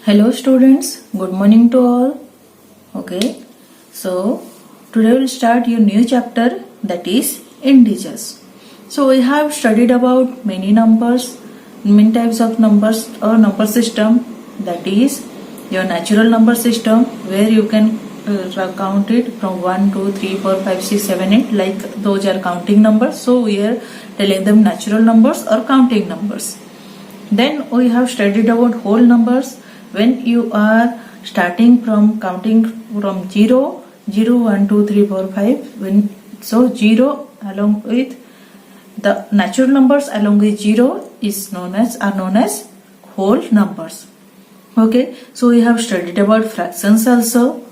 Hello students, good morning to all. Okay, so today we'll start your new chapter, that is integers. So we have studied about many numbers, many types of numbers or number system, that is your natural number system where you can count it from 1, 2, 3, 4, 5, 6, 7, 8, like those are counting numbers. So we are telling them natural numbers or counting numbers. Then we have studied about whole numbers. When you are starting from counting from 0, 0, 1, 2, 3, 4, 5, so 0 along with the natural numbers along with 0 is known as whole numbers. Okay, so we have studied about fractions also.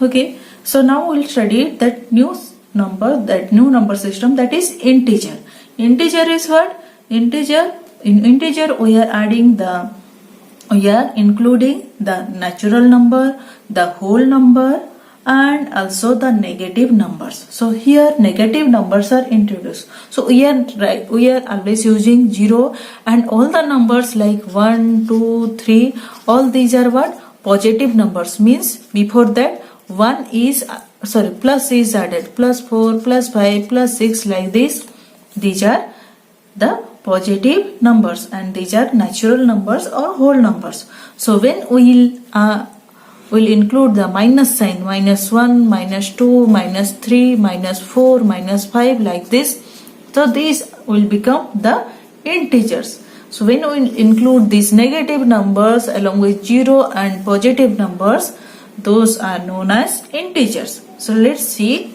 Okay, so now we'll study that new number system, that is integer. Integer is what? In integer we are including the natural number, the whole number, and also the negative numbers. So here negative numbers are introduced. So we are always using 0, and all the numbers like 1, 2, 3, all these are what? Positive numbers, means before that plus is added, plus 4, plus 5, plus 6, like this. These are the positive numbers and these are natural numbers or whole numbers. So when we'll include the minus sign, minus 1, minus 2, minus 3, minus 4, minus 5, like this. So these will become the integers. So when we include these negative numbers along with 0 and positive numbers, those are known as integers. So let's see,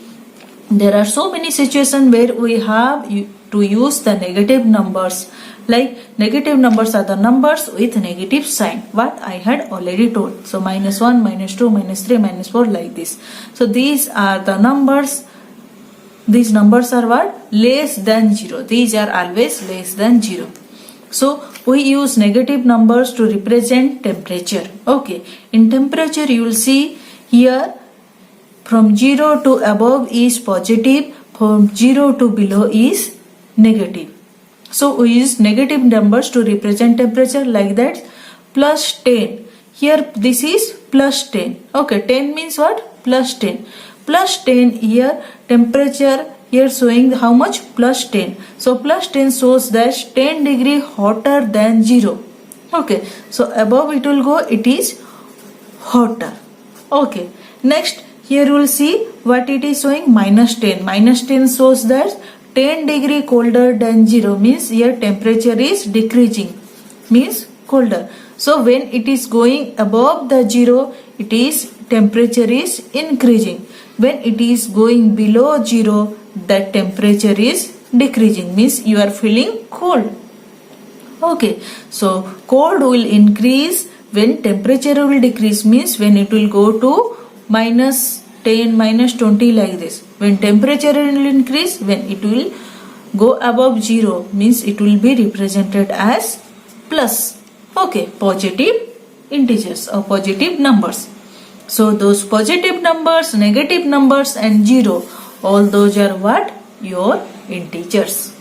there are so many situations where we have to use the negative numbers. Like negative numbers are the numbers with negative sign, what I had already told. So minus 1, minus 2, minus 3, minus 4, like this. So these are the numbers. These numbers are what? Less than 0. These are always less than 0. So we use negative numbers to represent temperature. Okay, in temperature you will see here from 0 to above is positive, from 0 to below is negative. So we use negative numbers to represent temperature, like that. Plus 10. Here this is plus 10. Okay, 10 means what? Plus 10. Plus 10 here, temperature here showing how much? Plus 10. So plus 10 shows that 10 degree hotter than 0. Okay, so above it will go, it is hotter. Okay, next here you will see what it is showing, minus 10. Minus 10 shows that 10 degree colder than 0, means here temperature is decreasing, means colder. So when it is going above the 0, it is temperature is increasing. When it is going below 0, that temperature is decreasing, means you are feeling cold. Okay, so cold will increase when temperature will decrease, means when it will go to minus 10, minus 20, like this. When temperature will increase, when it will go above 0, means it will be represented as plus. Okay, positive integers or positive numbers. So those positive numbers, negative numbers and 0, all those are what? Your integers.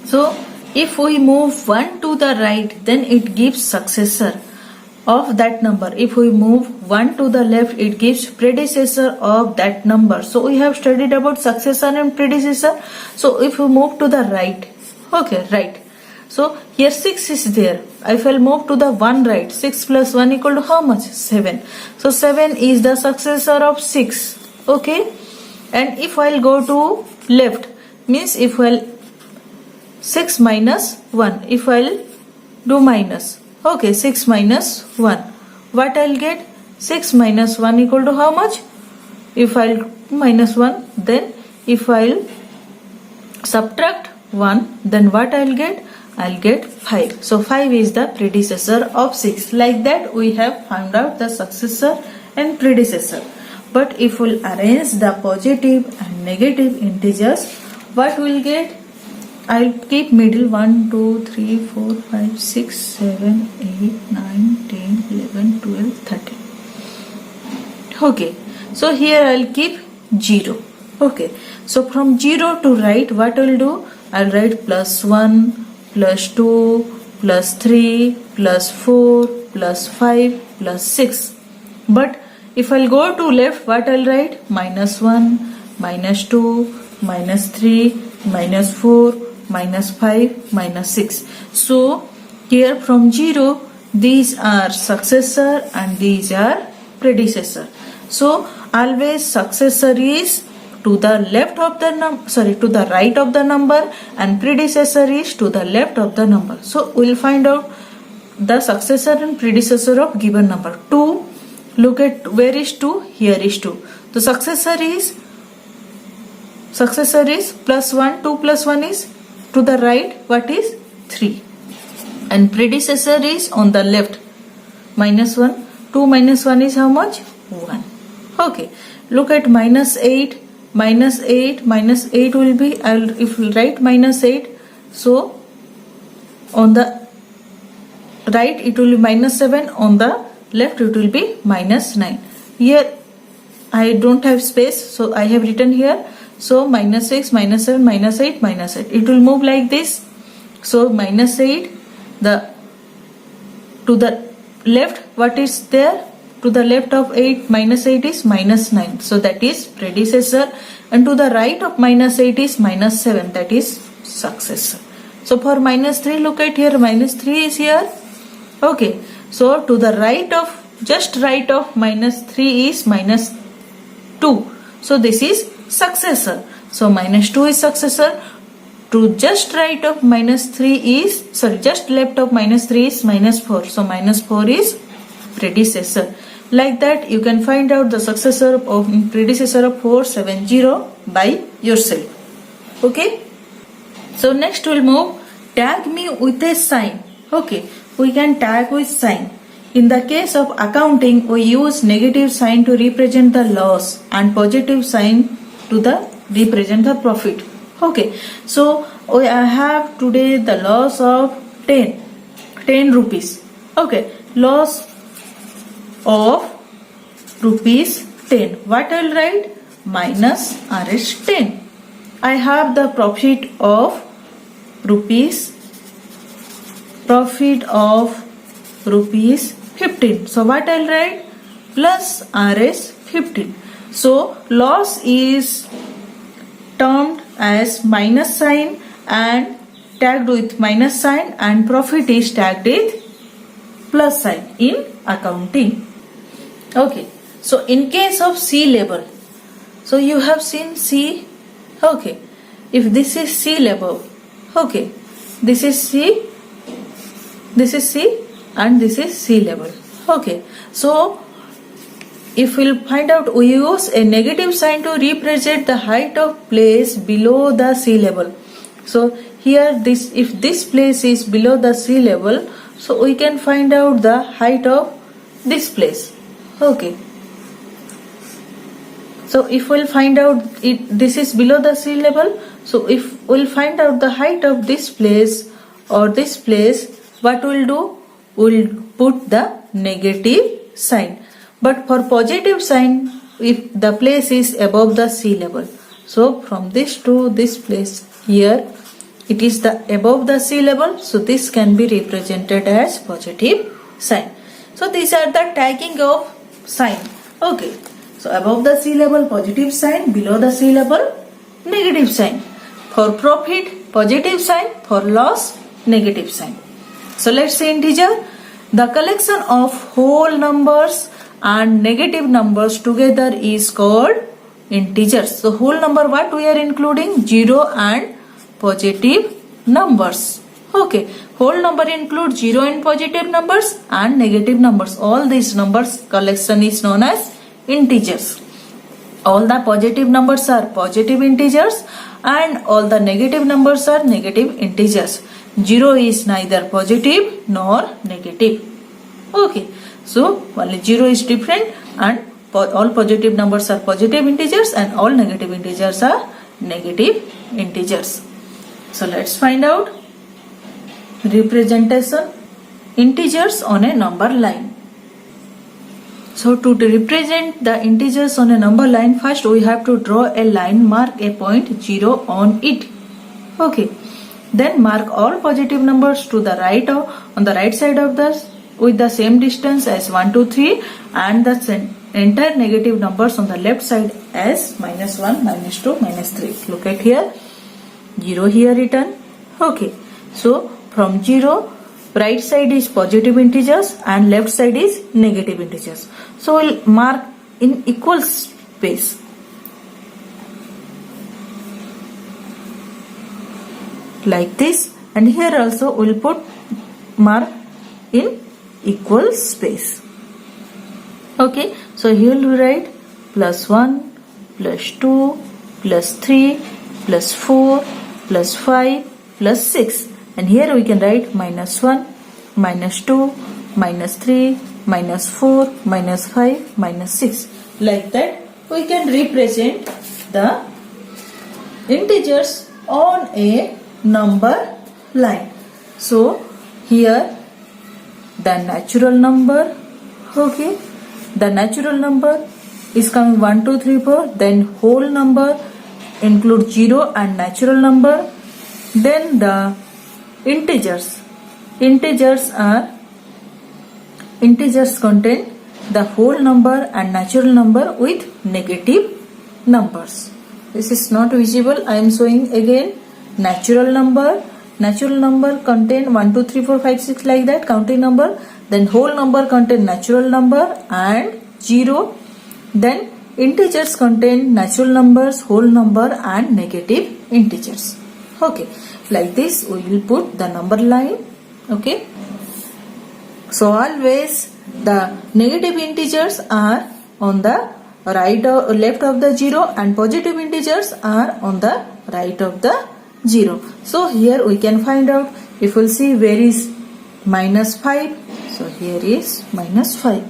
So if we move 1 to the right, then it gives successor of that number. If we move 1 to the left, it gives predecessor of that number. So we have studied about successor and predecessor. So if we move to the right, okay, right. So here 6 is there. If I move to the 1 right, 6 plus 1 equal to how much? 7. So 7 is the successor of 6. Okay. And if I'll go to left, means if I'll 6 minus 1, if I'll do minus. Okay, 6 minus 1. What I'll get? 6 minus 1 equal to how much? If I'll minus 1, then if I'll subtract 1, then what I'll get? I'll get 5. So 5 is the predecessor of 6. Like that we have found out the successor and predecessor. But if we'll arrange the positive and negative integers, what we'll get? I'll keep middle 1, 2, 3, 4, 5, 6, 7, 8, 9, 10, 11, 12, 13. Okay, so here I'll keep 0. Okay, so from 0 to right, what I'll do? I'll write plus 1, plus 2, plus 3 plus 4 plus 5 plus 6. But if I'll go to left, what I'll write? Minus 1, minus 2, minus 3, minus 4, minus 5, minus 6. So here from 0, these are successor and these are predecessor. So always successor is to the left of the to the right of the number, and predecessor is to the left of the number. So we'll find out the successor and predecessor of given number. 2, look at where is 2, here is 2. The successor is plus 1, 2 plus 1 is to the right, what is 3, and predecessor is on the left, minus 1, 2 minus 1 is how much? 1. Okay, look at minus 8 will be, if we write minus 8, so on the right it will be minus 7, on the left it will be minus 9. Here I don't have space, so I have written here, so minus 6, minus 7, minus 8, minus 8. It will move like this. So minus 8, to the left, what is there? To the left of 8, minus 8 is minus 9. So that is predecessor. And to the right of minus 8 is minus 7. That is successor. So for minus 3, look at here, minus 3 is here. Okay. So to the right of, just right of minus 3 is minus 2. So this is successor. So minus 2 is successor. To just right of minus 3 is, just left of minus 3 is minus 4. So minus 4 is predecessor. Like that you can find out the successor of predecessor of 470 by yourself. Okay. So next we'll move tag me with a sign. Okay. We can tag with sign. In the case of accounting, we use negative sign to represent the loss and positive sign to represent the profit. Okay, so I have today the loss of 10 rupees. Okay, loss of rupees 10. What I'll write? Minus Rs 10. I have the profit of rupees 15. So what I'll write? Plus Rs 15. So loss is termed as minus sign and tagged with minus sign, and profit is tagged with plus sign in accounting. Okay, so in case of C label, so you have seen C. Okay, if this is C label, okay, this is C and this is C label. Okay, so if we'll find out, we use a negative sign to represent the height of place below the sea level. So here if this place is below the sea level, so we can find out the height of this place. Okay. So if we'll find out this is below the sea level, so if we'll find out the height of this place or this place, what we'll do? We'll put the negative sign. But for positive sign, if the place is above the sea level, so from this to this place here, it is the above the sea level, so this can be represented as positive sign. So these are the tagging of sign. Okay, so above the sea level, positive sign; below the sea level, negative sign. For profit, positive sign; for loss, negative sign. So let's say integer. The collection of whole numbers and negative numbers together is called integers. So whole number, what we are including? 0 and positive numbers. Okay, whole number includes 0 and positive numbers and negative numbers. All these numbers collection is known as integers. All the positive numbers are positive integers and all the negative numbers are negative integers. 0 is neither positive nor negative. Okay, so only 0 is different, and all positive numbers are positive integers and all negative integers are negative integers. So let's find out representation integers on a number line. So to represent the integers on a number line, first we have to draw a line, mark a point 0 on it. Okay, Then mark all positive numbers to the right on the right side of the with the same distance as 1, 2, 3 and the entire negative numbers on the left side as -1, -2, -3. Look at here, 0 here written. Okay, so from 0 right side is positive integers and left side is negative integers. So we'll mark in equal space. Like this, and here also we'll put mark in equal space. Okay, so here we'll write +1, +2, +3, +4, +5, +6, and here we can write -1, -2, -3, -4, -5, -6. Like that we can represent the integers on a number line. So here the natural number, okay, the natural number is coming 1, 2, 3, 4, then whole number include 0 and natural number, then the integers contain the whole number and natural number with negative numbers. This is not visible, I am showing again. Natural number contain 1, 2, 3, 4, 5, 6 like that, counting number. Then whole number contain natural number and 0. Then integers contain natural numbers, whole number and negative integers. Okay, like this we will put the number line. Okay, so always the negative integers are on the right or left of the 0 and positive integers are on the right of the 0. So here we can find out, if we'll see where is -5, so here is -5,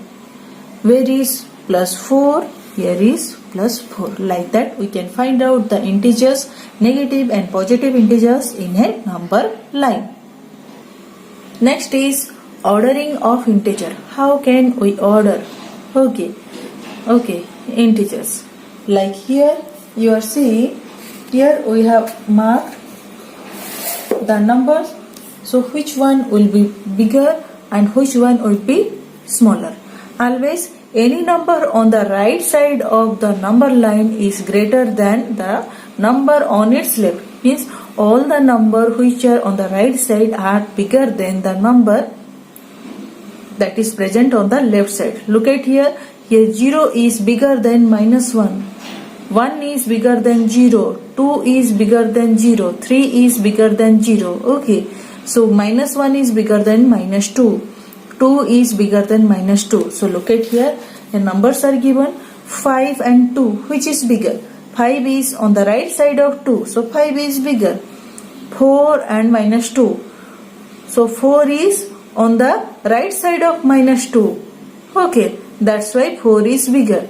where is +4, here is +4. Like that we can find out the integers, negative and positive integers in a number line. Next is ordering of integer. How can we order? Okay, integers. Like here you are seeing, here we have marked the numbers, so which one will be bigger and which one will be smaller. Always any number on the right side of the number line is greater than the number on its left. Means all the number which are on the right side are bigger than the number that is present on the left side. Look at here, 0 is bigger than -1. 1 is bigger than 0, 2 is bigger than 0, 3 is bigger than 0. Okay, so -1 is bigger than -2, 2 is bigger than -2. So look at here, the numbers are given 5 and 2. Which is bigger? 5 is on the right side of 2, so 5 is bigger. 4 and -2, so 4 is on the right side of -2. Okay, that's why 4 is bigger.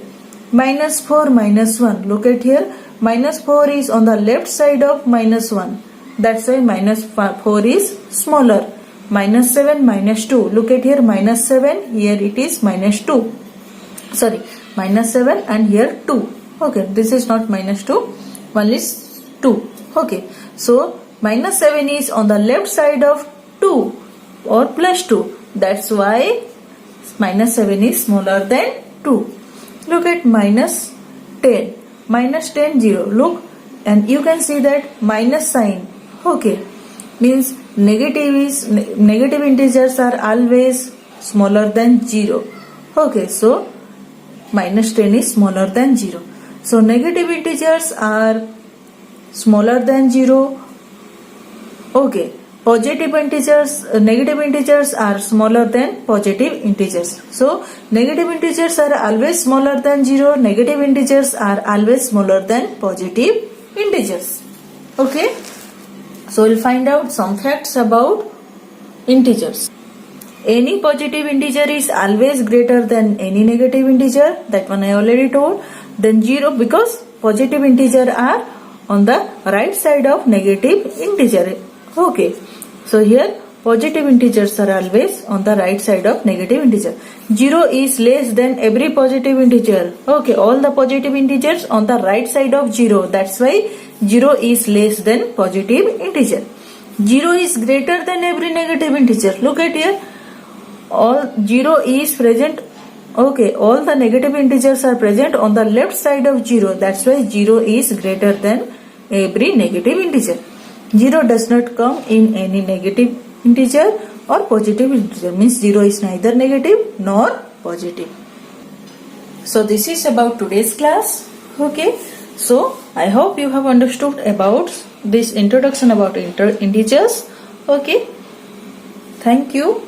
-4, -1. Look at here, -4 is on the left side of -1. That's why -4 is smaller. -7, -2. Look at here, -7. Here it is -2. Sorry, -7 and here 2. Okay, this is not -2. One is 2. Okay, so -7 is on the left side of 2 or +2. That's why -7 is smaller than 2. Look at -10. -10, 0. Look, and you can see that minus sign. Okay, means negative integers are always smaller than 0. Okay, so -10 is smaller than 0. So negative integers are smaller than 0. Okay, negative integers are smaller than positive integers. So negative integers are always smaller than 0. Negative integers are always smaller than positive integers. Okay, so we'll find out some facts about integers. Any positive integer is always greater than any negative integer. That one I already told. Then 0, because positive integer are on the right side of negative integer. Okay, so here positive integers are always on the right side of negative integer. 0 is less than every positive integer. Okay, all the positive integers on the right side of 0. That's why 0 is less than positive integer. 0 is greater than every negative integer. Look at here. All 0 is present. Okay, all the negative integers are present on the left side of 0. That's why 0 is greater than every negative integer. 0 does not come in any negative integer or positive integer. Means 0 is neither negative nor positive. So this is about today's class. Okay. So I hope you have understood about this introduction about integers. Okay. Thank you.